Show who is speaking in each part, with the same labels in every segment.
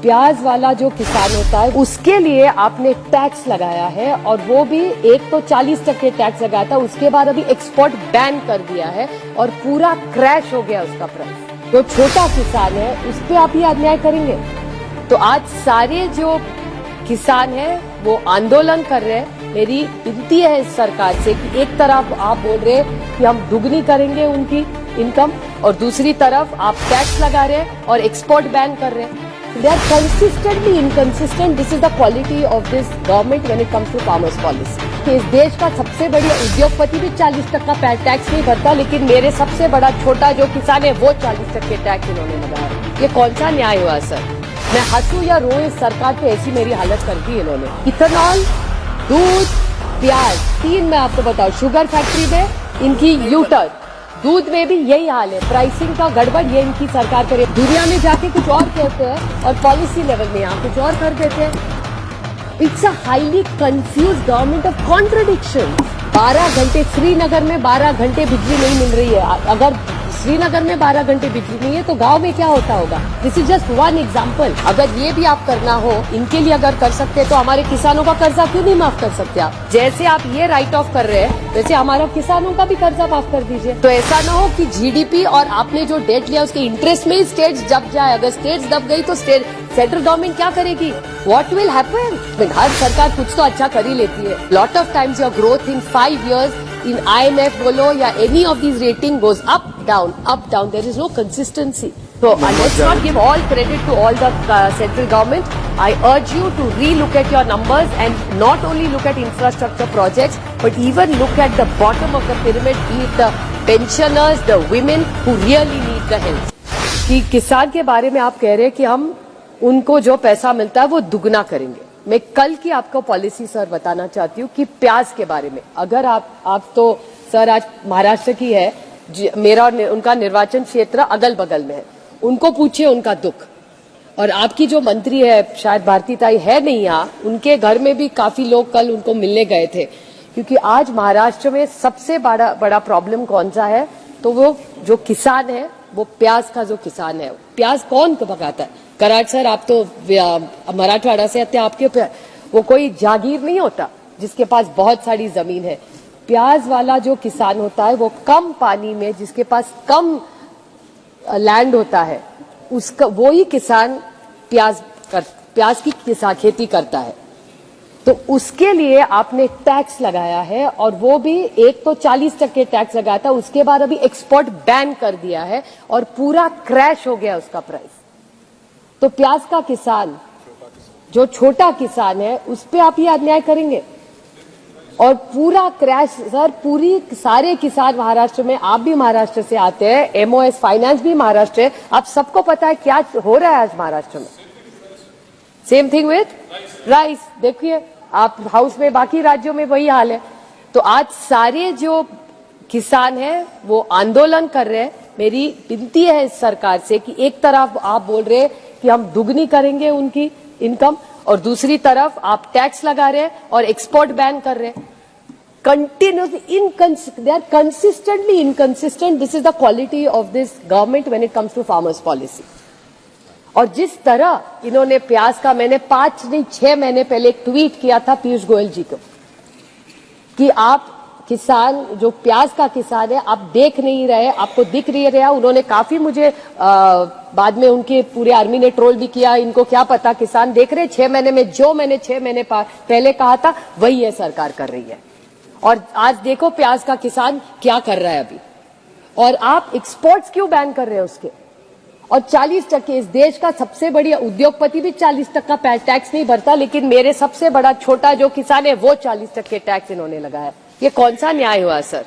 Speaker 1: प्याज वाला जो किसान होता है उसके लिए आपने टैक्स लगाया है, और वो भी एक तो 40% टैक्स लगाया था, उसके बाद अभी एक्सपोर्ट बैन कर दिया है और पूरा क्रैश हो गया उसका प्राइस। जो छोटा किसान है उस पे आप ये अन्याय करेंगे? तो आज सारे जो किसान है वो आंदोलन कर रहे हैं। मेरी विनती है इस सरकार से कि एक तरफ आप बोल रहे हैं कि हम दुगनी करेंगे उनकी इनकम, और दूसरी तरफ आप टैक्स लगा रहे हैं और एक्सपोर्ट बैन कर रहे हैं। They are consistently inconsistent. This is the quality of this government when it comes to farmers policy. इस देश का सबसे बड़ा उद्योगपति भी 40% टैक्स नहीं भरता, लेकिन मेरे सबसे बड़ा छोटा जो किसान है वो 40% टैक्स इन्होंने लगाया। ये कौन सा न्याय हुआ सर? मैं हंसूं या रोऊं इस सरकार पे, ऐसी मेरी हालत कर दी इन्होंने। इथेनॉल, दूध, प्याज, 3 मैं आपको बताऊं, शुगर फैक्ट्री में इनकी यूटर्न, दूध में भी यही हाल है। प्राइसिंग का गड़बड़ ये इनकी सरकार करे। दुनिया में जाके कुछ और कहते हैं और पॉलिसी लेवल में यहाँ कुछ और कर देते हैं। It's a highly confuse government of contradiction. 12 घंटे श्रीनगर में 12 घंटे बिजली नहीं मिल रही है। अगर श्रीनगर में 12 घंटे बिजली नहीं है तो गांव में क्या होता होगा? This is just one example. अगर ये भी आप करना हो, इनके लिए अगर कर सकते हैं तो हमारे किसानों का कर्जा क्यों नहीं माफ कर सकते आप? जैसे आप ये राइट ऑफ कर रहे हैं वैसे हमारा किसानों का भी कर्जा माफ कर दीजिए। तो ऐसा ना हो कि जीडीपी और आपने जो डेट लिया उसके इंटरेस्ट में ही स्टेट्स दब जाए। अगर स्टेट्स दब गई तो सेंट्रल गवर्नमेंट क्या करेगी? What will happen? हर सरकार कुछ तो अच्छा कर ही लेती है। Lot of times your growth in 5 years in IMF बोलो या any of these rating goes up down. There is no consistency. So let's not give all credit to all the central government. I urge you to re-look at your numbers and not only look at infrastructure projects, but even look at the bottom of the pyramid, be it the pensioners, the women who really need the help. कि किसान के बारे में आप कह रहे हैं कि हम उनको जो पैसा मिलता है वो दुगना करेंगे। मैं कल की आपको पॉलिसी सर बताना चाहती हूँ कि प्याज के बारे में। अगर आप तो सर आज महाराष्ट्र की है, मेरा और उनका निर्वाचन क्षेत्र अगल बगल में है, उनको पूछिए उनका दुख। और आपकी जो मंत्री है, शायद भारती ताई है नहीं यहाँ, उनके घर में भी काफी लोग कल उनको मिलने गए थे। क्योंकि आज महाराष्ट्र में सबसे बड़ा प्रॉब्लम कौन सा है? तो वो जो किसान है, वो प्याज का जो किसान है। प्याज कौन पकाता है? कराड़ सर, आप तो मराठवाड़ा से आते हैं, आपके वो कोई जागीर नहीं होता जिसके पास बहुत सारी जमीन है। प्याज वाला जो किसान होता है वो कम पानी में, जिसके पास कम लैंड होता है, उसका वो ही किसान प्याज की खेती करता है। तो उसके लिए आपने टैक्स लगाया है, और वो भी एक तो 40% टैक्स लगाया था, उसके बाद अभी एक्सपोर्ट बैन कर दिया है और पूरा क्रैश हो गया उसका प्राइस। तो प्याज का किसान, जो छोटा किसान है, उस पे आप ये अन्याय करेंगे? और पूरा क्रैश सर, सारे किसान महाराष्ट्र में, आप भी महाराष्ट्र से आते हैं, एमओएस फाइनेंस भी महाराष्ट्र है, आप सबको पता है क्या हो रहा है आज महाराष्ट्र में। Same thing with rice. देखिए आप हाउस में, बाकी राज्यों में वही हाल है। तो आज सारे जो किसान हैं वो आंदोलन कर रहे हैं। मेरी विनती है इस सरकार से कि एक तरफ आप बोल रहे हैं कि हम दुगनी करेंगे उनकी इनकम, और दूसरी तरफ आप टैक्स लगा रहे हैं और एक्सपोर्ट बैन कर रहे हैं। Continuously they are consistently inconsistent. This is the quality of this government when it comes to farmers policy. और जिस तरह इन्होंने प्याज का, मैंने 5 नहीं 6 महीने पहले एक ट्वीट किया था पीयूष गोयल जी को कि आप किसान, जो प्याज का किसान है, आप देख नहीं रहे, आपको दिख नहीं रहा। उन्होंने काफी मुझे बाद में उनके पूरे आर्मी ने ट्रोल भी किया, इनको क्या पता, किसान देख रहे। 6 महीने में जो मैंने 6 महीने पहले कहा था वही ये सरकार कर रही है। और आज देखो प्याज का किसान क्या कर रहा है अभी। और आप एक्सपोर्ट्स क्यों बैन कर रहे हैं उसके? और 40%, इस देश का सबसे बड़ी उद्योगपति भी 40% टैक्स नहीं भरता, लेकिन मेरे सबसे बड़ा छोटा जो किसान है वो 40% टैक्स इन्होंने लगाया। ये कौन सा न्याय हुआ सर?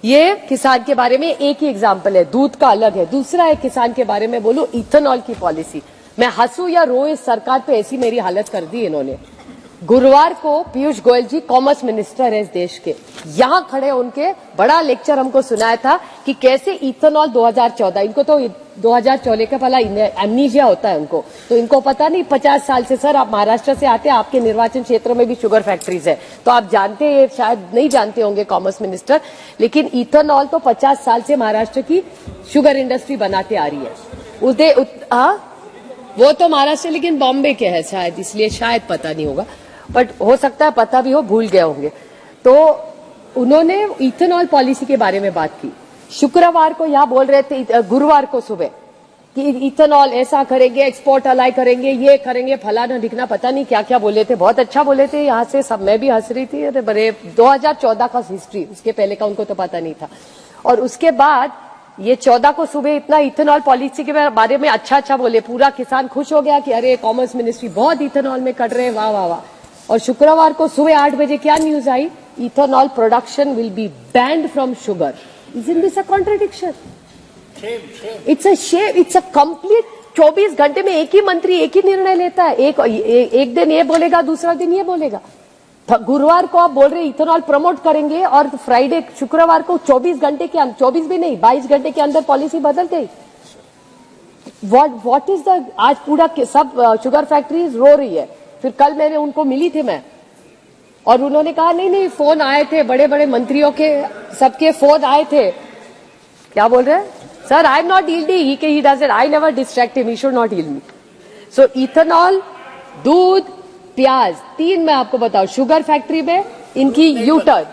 Speaker 1: ये किसान के बारे में एक ही एग्जाम्पल है, दूध का अलग है। दूसरा एक किसान के बारे में बोलूं, इथेनॉल की पॉलिसी। मैं हंसूं या रोऊं इस सरकार पे, ऐसी मेरी हालत कर दी इन्होंने। गुरुवार को पीयूष गोयल जी कॉमर्स मिनिस्टर है इस देश के, यहां खड़े उनके बड़ा लेक्चर हमको सुनाया था कि कैसे इथेनॉल 2014, इनको तो 2014 का भला एमनीजिया होता है उनको, तो इनको पता नहीं। 50 साल से सर आप महाराष्ट्र से आते हैं, आपके निर्वाचन क्षेत्र में भी शुगर फैक्ट्रीज है, तो आप जानते हैं, शायद नहीं जानते होंगे कॉमर्स मिनिस्टर, लेकिन इथेनॉल तो 50 साल से महाराष्ट्र की शुगर इंडस्ट्री बनाते आ रही है। वो तो महाराष्ट्र लेकिन बॉम्बे के है शायद, इसलिए शायद पता नहीं होगा, बट हो सकता है पता भी हो, भूल गए होंगे। तो उन्होंने इथेनॉल पॉलिसी के बारे में बात की। शुक्रवार को यहाँ बोल रहे थे, गुरुवार को सुबह, कि इथेनॉल ऐसा करेंगे, एक्सपोर्ट अलाइ करेंगे, ये करेंगे, फलाना ढिकना, पता नहीं क्या क्या बोले थे। बहुत अच्छा बोले थे, यहाँ से सब, मैं भी हंस रही थी। अरे बड़े 2014 का हिस्ट्री, उसके पहले का उनको तो पता नहीं था। और उसके बाद ये 14 को सुबह इतना इथेनॉल पॉलिसी के बारे में अच्छा अच्छा बोले, पूरा किसान खुश हो गया कि अरे कॉमर्स मिनिस्ट्री बहुत इथेनॉल में कर रहे हैं, वाह वाह वाह। और शुक्रवार को सुबह 8 बजे क्या news I? Ethanol production will be banned from sugar. Isn't this a contradiction? It's a shame. It's a complete 24 घंटे में एक ही मंत्री एक ही निर्णय लेता है। एक दिन ये बोलेगा, दूसरा दिन ये बोलेगा। गुरुवार को आप बोल रहे इथेनॉल प्रमोट करेंगे और फ्राइडे शुक्रवार को 24 घंटे के अंदर, 24 भी नहीं 22 घंटे के अंदर पॉलिसी बदल गई। व्हाट इज द, आज पूरा सब शुगर फैक्ट्रीज रो रही है। फिर कल मैंने उनको मिली थी मैं, और उन्होंने कहा नहीं नहीं फोन आए थे, बड़े बड़े मंत्रियों के सबके फोन आए थे। क्या बोल रहे हैं? Sir I am not yielding, he does it, I never distract him, he should not yield me. So ethanol, दूध, प्याज, 3 मैं आपको बताऊं, शुगर फैक्ट्री में इनकी यूटर्न,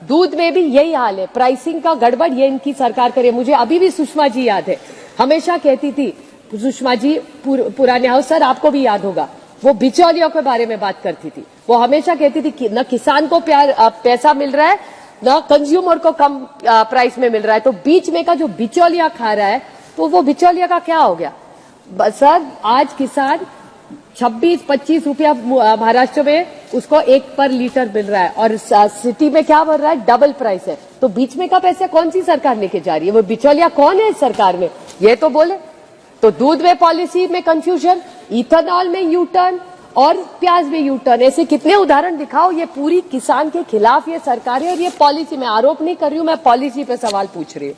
Speaker 1: दूध में भी यही हाल है, प्राइसिंग का गड़बड़ ये इनकी सरकार करे। मुझे अभी भी सुषमा जी याद है, हमेशा कहती थी सुषमा जी, पुराने हाउस, सर आपको भी याद होगा, वो बिचौलियों के बारे में बात करती थी। वो हमेशा कहती थी कि न किसान को पैसा मिल रहा है, न कंज्यूमर को कम प्राइस में मिल रहा है, तो बीच में का जो बिचौलिया खा रहा है, तो वो बिचौलिया का क्या हो गया? सर आज किसान 26-25 रुपया महाराष्ट्र में उसको 1 पर लीटर मिल रहा है, और सिटी में क्या बढ़ रहा है? डबल प्राइस है। तो बीच में का पैसा कौन सी सरकार लेके जा रही है? वो बिचौलिया कौन है इस सरकार में? ये तो बोले। तो दूध में पॉलिसी में कंफ्यूजन, इथेनॉल में यू टर्न और प्याज में यू टर्न। ऐसे कितने उदाहरण दिखाओ। ये पूरी किसान के खिलाफ ये सरकार है, और ये पॉलिसी, में आरोप नहीं कर रही हूं, मैं पॉलिसी पे सवाल पूछ रही हूँ।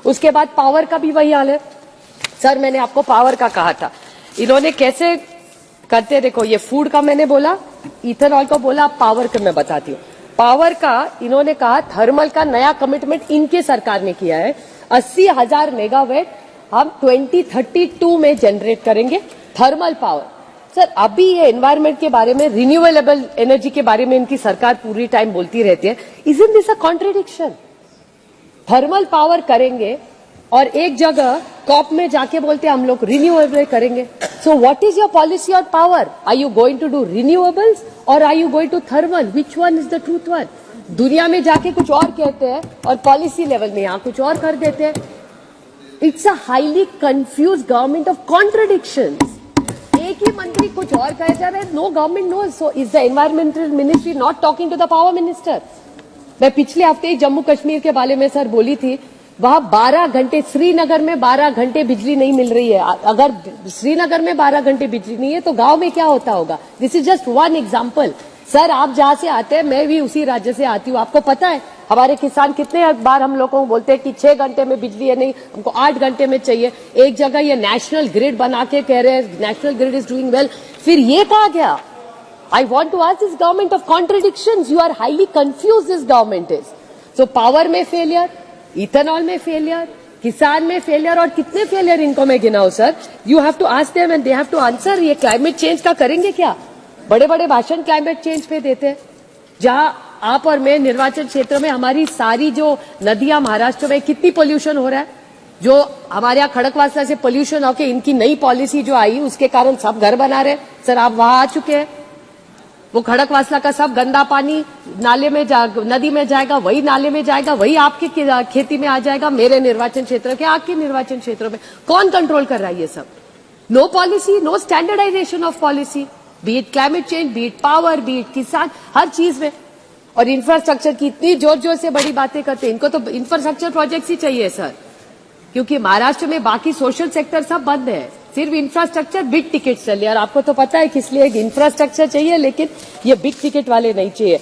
Speaker 1: उसके बाद पावर का भी वही हाल है। सर मैंने आपको पावर का कहा था, इन्होंने कैसे करते, देखो ये फूड का मैंने बोला, इथेनॉल को बोला, पावर का मैं बताती हूँ। पावर का इन्होंने कहा, थर्मल का नया कमिटमेंट इनके सरकार ने किया है, 80,000 मेगावाट हम 2032 में जनरेट करेंगे थर्मल पावर। सर अभी ये एनवायरमेंट के बारे में, रिन्यूएबल एनर्जी के बारे में इनकी सरकार पूरी टाइम बोलती रहती है। Isn't this a contradiction? Thermal power करेंगे और एक जगह कॉप में जाके बोलते हैं हम लोग रिन्यूएबल करेंगे। So what is your policy on power? Are you going to do renewables और are you going to thermal? Which one is the truth one? दुनिया में जाके कुछ और कहते हैं और पॉलिसी लेवल में यहाँ कुछ और कर देते हैं। It's a highly confuse government of contradictions. एक ही मंत्री कुछ और कहे जा रहे हैं, no government knows. So is the environmental ministry not talking to the power minister? मैं पिछले हफ्ते ही जम्मू कश्मीर के बारे में सर बोली थी, वहां 12 घंटे, श्रीनगर में 12 घंटे बिजली नहीं मिल रही है। अगर श्रीनगर में 12 घंटे बिजली नहीं है तो गांव में क्या होता होगा? This is just one example. Sir आप जहां से आते हैं, मैं भी उसी राज्य से आती हूँ, आपको पता है हमारे किसान कितने बार हम लोगों को बोलते हैं कि 6 घंटे में बिजली है, नहीं हमको 8 घंटे में चाहिए। एक जगह ये नेशनल ग्रिड बना के कह रहे हैं national grid is doing well, फिर ये कहा गया। I want to ask this government of contradictions. You are highly confused, this government is. So power में failure, ethanol में failure, किसान में failure, और कितने failure इनको मैं गिनाऊं sir? You have to ask them and they have to answer. ये climate change का करेंगे क्या? बड़े बड़े भाषण climate change पे देते हैं। जहां आप और मैं निर्वाचन क्षेत्र में, हमारी सारी जो नदियां महाराष्ट्र में, कितनी पोल्यूशन हो रहा है। जो हमारे यहाँ खड़कवासला से पोल्यूशन होके इनकी नई पॉलिसी जो आई, उसके कारण सब घर बना रहे। सर आप वहां आ चुके हैं, वो खड़कवासला का सब गंदा पानी नाले में नदी में जाएगा, वही नाले में जाएगा, वही आपके खेती में आ जाएगा, मेरे निर्वाचन क्षेत्र के, आपके निर्वाचन क्षेत्र में। कौन कंट्रोल कर रहा है ये सब? No policy, no standardisation of policy, be it climate change, be it power, be it किसान, हर चीज में। और इंफ्रास्ट्रक्चर की इतनी जोर जोर से बड़ी बातें करते हैं, इनको तो इंफ्रास्ट्रक्चर प्रोजेक्ट्स ही चाहिए सर, क्योंकि महाराष्ट्र में बाकी सोशल सेक्टर सब बंद है, सिर्फ इंफ्रास्ट्रक्चर बिग टिकट चलिए। और आपको तो पता है किस लिए इंफ्रास्ट्रक्चर चाहिए, लेकिन ये बिग टिकट वाले नहीं चाहिए।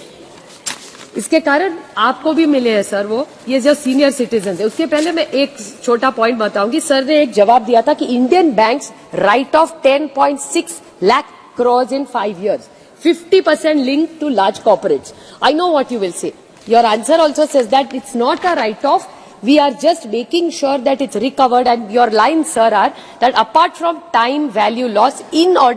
Speaker 1: इसके कारण आपको भी मिले हैं सर वो, ये जो सीनियर सिटीजन है। उसके पहले मैं एक छोटा पॉइंट बताऊंगी। सर ने एक जवाब दिया था कि Indian banks right of 10.6 lakh crores in 5 years, 50% linked to large corporates. I know what you will say. Your answer also says that it's not a write-off, We are just making sure that it's recovered, and your lines, sir, are that apart from time value loss in order